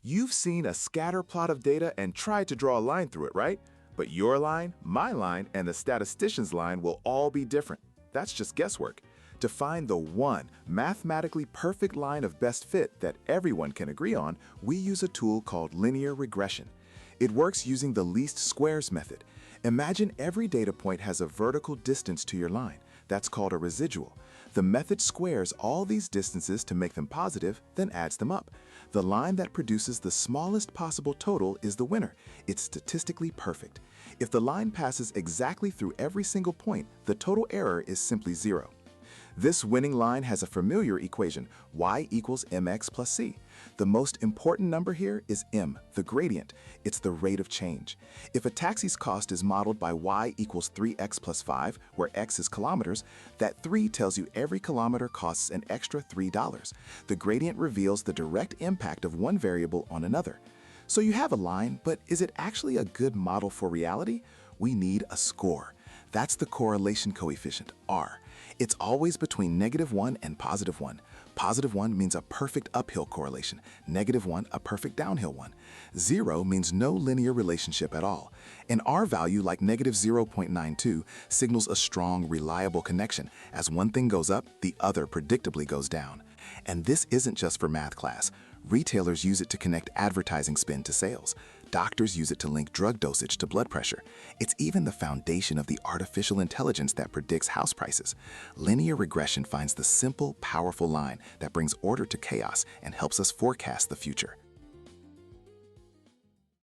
You've seen a scatter plot of data and tried to draw a line through it, right? But your line, my line, and the statistician's line will all be different. That's just guesswork. To find the one mathematically perfect line of best fit that everyone can agree on, we use a tool called linear regression. It works using the least squares method. Imagine every data point has a vertical distance to your line. That's called a residual. The method squares all these distances to make them positive, then adds them up. The line that produces the smallest possible total is the winner. It's statistically perfect. If the line passes exactly through every single point, the total error is simply 0. This winning line has a familiar equation, y equals mx plus c. The most important number here is m, the gradient. It's the rate of change. If a taxi's cost is modeled by y equals 3x plus 5, where x is kilometers, that 3 tells you every kilometer costs an extra $3. The gradient reveals the direct impact of one variable on another. So you have a line, but is it actually a good model for reality? We need a score. That's the correlation coefficient, R. It's always between -1 and +1. +1 means a perfect uphill correlation, -1 a perfect downhill one. 0 means no linear relationship at all. An R value like -0.92 signals a strong, reliable connection. As one thing goes up, the other predictably goes down. And this isn't just for math class. Retailers use it to connect advertising spend to sales. Doctors use it to link drug dosage to blood pressure. It's even the foundation of the artificial intelligence that predicts house prices. Linear regression finds the simple, powerful line that brings order to chaos and helps us forecast the future.